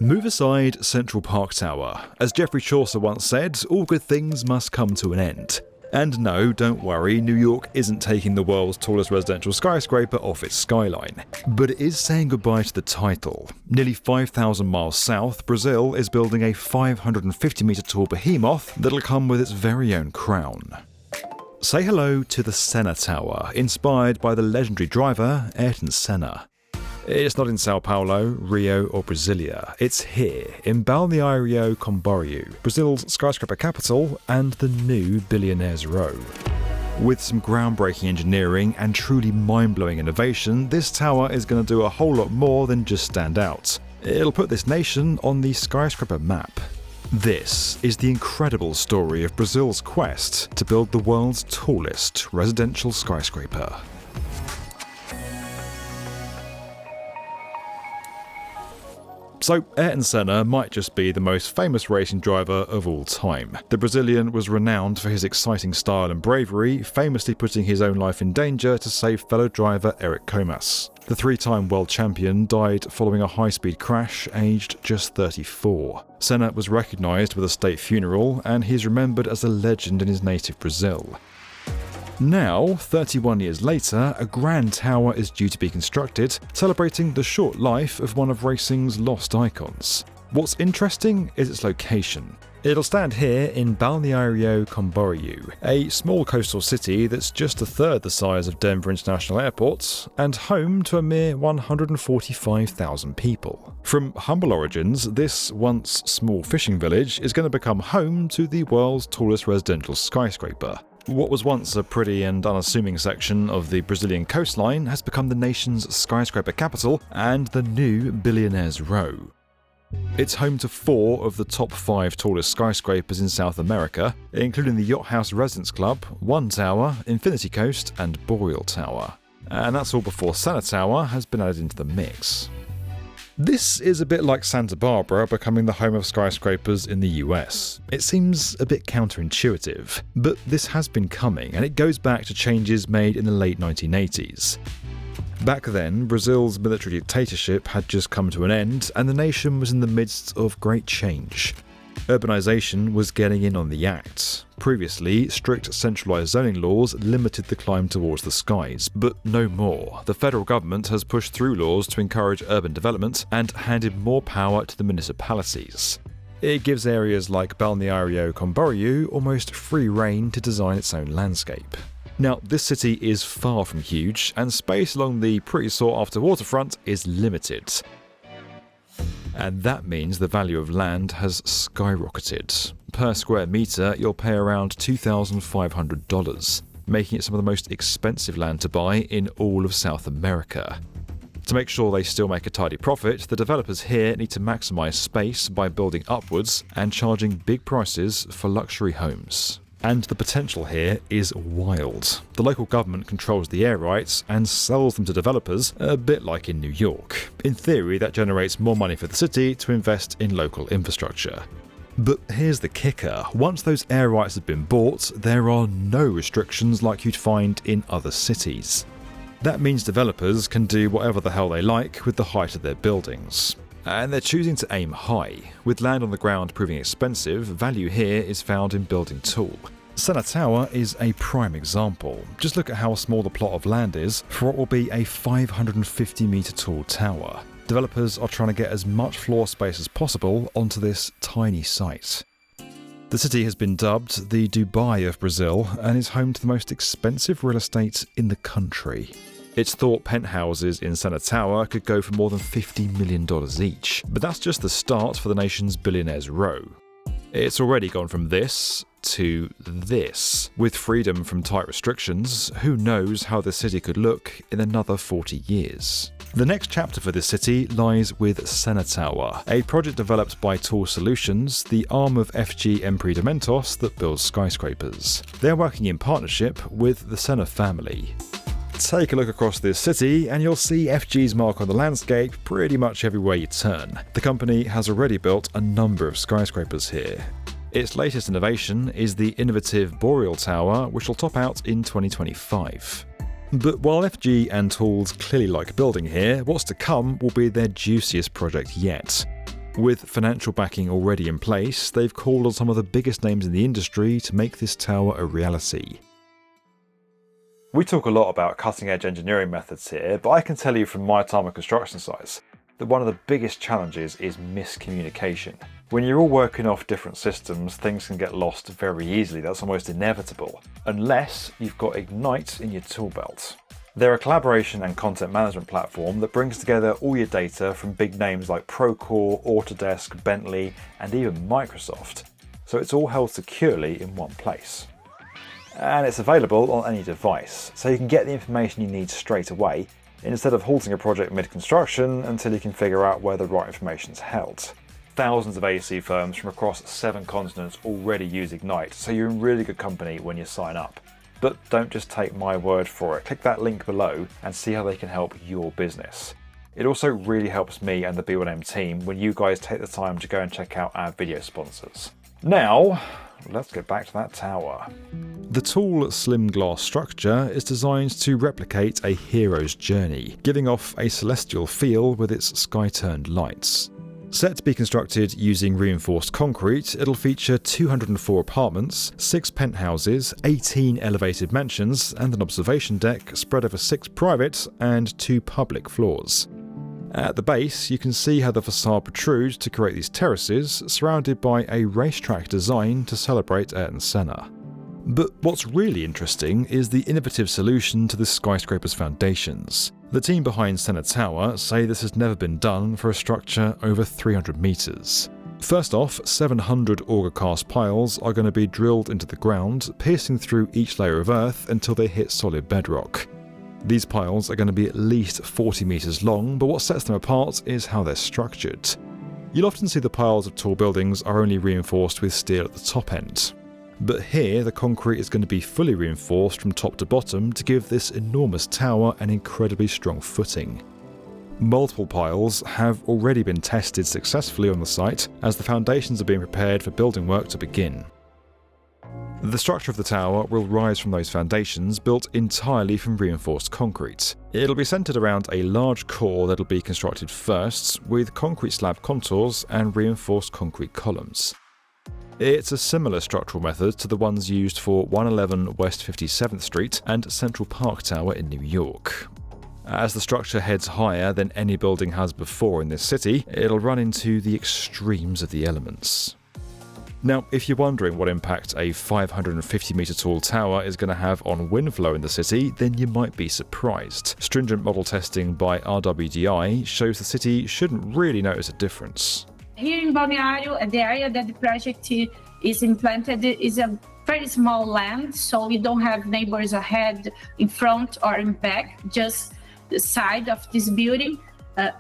Move aside Central Park Tower. As Geoffrey Chaucer once said, all good things must come to an end. And no, don't worry, New York isn't taking the world's tallest residential skyscraper off its skyline. But it is saying goodbye to the title. Nearly 5,000 miles south, Brazil is building a 550-metre tall behemoth that'll come with its very own crown. Say hello to the Senna Tower, inspired by the legendary driver Ayrton Senna. It's not in Sao Paulo, Rio or Brasilia. It's here, in Balneário Camboriú, Brazil's skyscraper capital and the new Billionaires Row. With some groundbreaking engineering and truly mind-blowing innovation, this tower is going to do a whole lot more than just stand out. It'll put this nation on the skyscraper map. This is the incredible story of Brazil's quest to build the world's tallest residential skyscraper. So, Ayrton Senna might just be the most famous racing driver of all time. The Brazilian was renowned for his exciting style and bravery, famously putting his own life in danger to save fellow driver Erik Comas. The three-time world champion died following a high-speed crash, aged just 34. Senna was recognised with a state funeral, and he's remembered as a legend in his native Brazil. Now, 31 years later, a grand tower is due to be constructed, celebrating the short life of one of racing's lost icons. What's interesting is its location. It'll stand here in Balneário Camboriú, a small coastal city that's just a third the size of Denver International Airport, and home to a mere 145,000 people. From humble origins, this once small fishing village is going to become home to the world's tallest residential skyscraper. What was once a pretty and unassuming section of the Brazilian coastline has become the nation's skyscraper capital and the new Billionaires Row. It's home to 4 of the top 5 tallest skyscrapers in South America, including the Yacht House Residence Club, One Tower, Infinity Coast and Boreal Tower. And that's all before Senna Tower has been added into the mix. This is a bit like Santa Barbara becoming the home of skyscrapers in the US. It seems a bit counterintuitive, but this has been coming, and it goes back to changes made in the late 1980s. Back then, Brazil's military dictatorship had just come to an end, and the nation was in the midst of great change. Urbanisation was getting in on the act. Previously, strict centralised zoning laws limited the climb towards the skies, but no more. The federal government has pushed through laws to encourage urban development and handed more power to the municipalities. It gives areas like Balneário Camboriú almost free rein to design its own landscape. Now, this city is far from huge, and space along the pretty sought-after waterfront is limited. And that means the value of land has skyrocketed. Per square metre, you'll pay around $2,500, making it some of the most expensive land to buy in all of South America. To make sure they still make a tidy profit, the developers here need to maximise space by building upwards and charging big prices for luxury homes. And the potential here is wild. The local government controls the air rights and sells them to developers, a bit like in New York. In theory, that generates more money for the city to invest in local infrastructure. But here's the kicker. Once those air rights have been bought, there are no restrictions like you'd find in other cities. That means developers can do whatever the hell they like with the height of their buildings. And they're choosing to aim high. With land on the ground proving expensive, value here is found in building tall. Senna Tower is a prime example. Just look at how small the plot of land is for what will be a 550-metre tall tower. Developers are trying to get as much floor space as possible onto this tiny site. The city has been dubbed the Dubai of Brazil and is home to the most expensive real estate in the country. It's thought penthouses in Senna Tower could go for more than $50 million each, but that's just the start for the nation's Billionaires Row. It's already gone from this to this. With freedom from tight restrictions, who knows how the city could look in another 40 years. The next chapter for this city lies with Senna Tower, a project developed by Tall Solutions, the arm of FG Empreendimentos that builds skyscrapers. They're working in partnership with the Senna family. Take a look across this city and you'll see FG's mark on the landscape pretty much everywhere you turn. The company has already built a number of skyscrapers here. Its latest innovation is the innovative Boreal Tower, which will top out in 2025. But while FG and Tools clearly like building here, what's to come will be their juiciest project yet. With financial backing already in place, they've called on some of the biggest names in the industry to make this tower a reality. We talk a lot about cutting-edge engineering methods here, but I can tell you from my time on construction sites that one of the biggest challenges is miscommunication. When you're all working off different systems, things can get lost very easily. That's almost inevitable, unless you've got Egnyte in your tool belt. They're a collaboration and content management platform that brings together all your data from big names like Procore, Autodesk, Bentley, and even Microsoft. So it's all held securely in one place. And it's available on any device, so you can get the information you need straight away, instead of halting a project mid-construction until you can figure out where the right information is held. Thousands of AEC firms from across 7 continents already use Egnyte, so you're in really good company when you sign up. But don't just take my word for it. Click that link below and see how they can help your business. It also really helps me and the B1M team when you guys take the time to go and check out our video sponsors. Now, let's get back to that tower. The tall, slim glass structure is designed to replicate a hero's journey, giving off a celestial feel with its sky-turned lights. Set to be constructed using reinforced concrete, it'll feature 204 apartments, 6 penthouses, 18 elevated mansions, and an observation deck spread over 6 private and 2 public floors. At the base, you can see how the facade protrudes to create these terraces, surrounded by a racetrack design to celebrate Ayrton Senna. But what's really interesting is the innovative solution to the skyscraper's foundations. The team behind Senna Tower say this has never been done for a structure over 300 metres. First off, 700 auger cast piles are going to be drilled into the ground, piercing through each layer of earth until they hit solid bedrock. These piles are going to be at least 40 metres long, but what sets them apart is how they're structured. You'll often see the piles of tall buildings are only reinforced with steel at the top end. But here, the concrete is going to be fully reinforced from top to bottom to give this enormous tower an incredibly strong footing. Multiple piles have already been tested successfully on the site as the foundations are being prepared for building work to begin. The structure of the tower will rise from those foundations built entirely from reinforced concrete. It'll be centred around a large core that'll be constructed first, with concrete slab contours and reinforced concrete columns. It's a similar structural method to the ones used for 111 West 57th Street and Central Park Tower in New York. As the structure heads higher than any building has before in this city, it'll run into the extremes of the elements. Now, if you're wondering what impact a 550 metre tall tower is going to have on wind flow in the city, then you might be surprised. Stringent model testing by RWDI shows the city shouldn't really notice a difference. Here in Balneário, the area that the project is implanted is a very small land, so we don't have neighbors ahead, in front or in back, just the side of this building.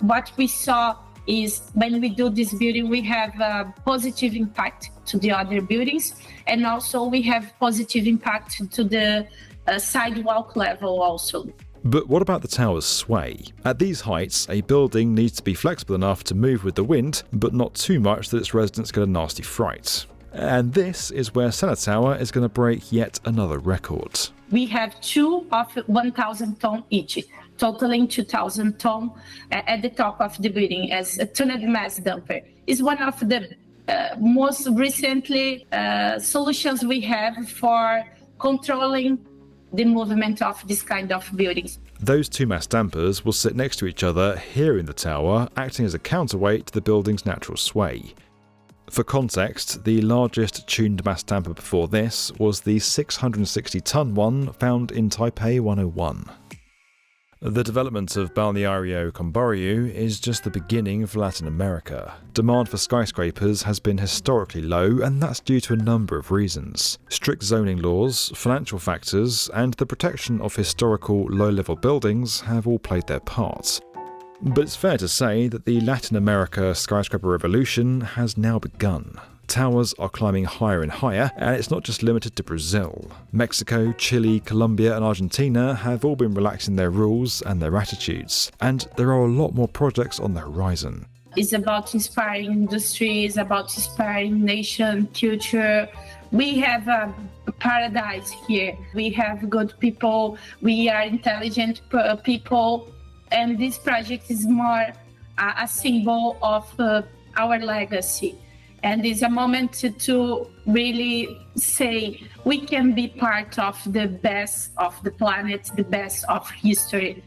What we saw is when we do this building, we have a positive impact to the other buildings, and also we have positive impact to the sidewalk level also. But what about the tower's sway? At these heights, a building needs to be flexible enough to move with the wind, but not too much that its residents get a nasty fright. And this is where Senna Tower is going to break yet another record. We have 2 of 1,000 ton each, totaling 2,000 ton at the top of the building as a tunneled mass dumper. It's one of the most recently solutions we have for controlling the movement of this kind of buildings. Those 2 mass dampers will sit next to each other here in the tower, acting as a counterweight to the building's natural sway. For context, the largest tuned mass damper before this was the 660-ton one found in Taipei 101. The development of Balneário Camboriú is just the beginning for Latin America. Demand for skyscrapers has been historically low, and that's due to a number of reasons. Strict zoning laws, financial factors, and the protection of historical low-level buildings have all played their part. But it's fair to say that the Latin America Skyscraper Revolution has now begun. Towers are climbing higher and higher, and it's not just limited to Brazil. Mexico, Chile, Colombia and Argentina have all been relaxing their rules and their attitudes, and there are a lot more projects on the horizon. It's about inspiring industry, it's about inspiring nation, culture. We have a paradise here. We have good people, we are intelligent people, and this project is more a symbol of our legacy. And it's a moment to really say we can be part of the best of the planet, the best of history.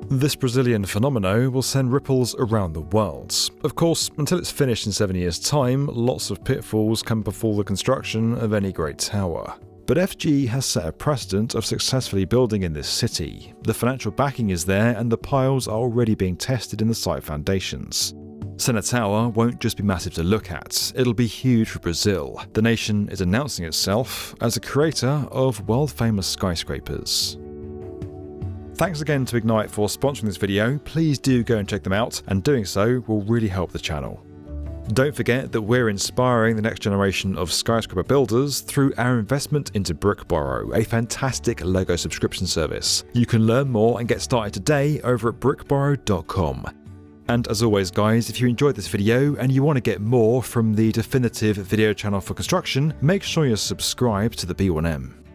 This Brazilian phenomenon will send ripples around the world. Of course, until it's finished in 7 years' time, lots of pitfalls come before the construction of any great tower. But FG has set a precedent of successfully building in this city. The financial backing is there and the piles are already being tested in the site foundations. Senna Tower won't just be massive to look at, it'll be huge for Brazil. The nation is announcing itself as a creator of world-famous skyscrapers. Thanks again to Egnyte for sponsoring this video. Please do go and check them out, and doing so will really help the channel. Don't forget that we're inspiring the next generation of skyscraper builders through our investment into BrickBorrow, a fantastic Lego subscription service. You can learn more and get started today over at brickborrow.com. And as always guys, if you enjoyed this video and you want to get more from the definitive video channel for construction, make sure you're subscribed to the B1M.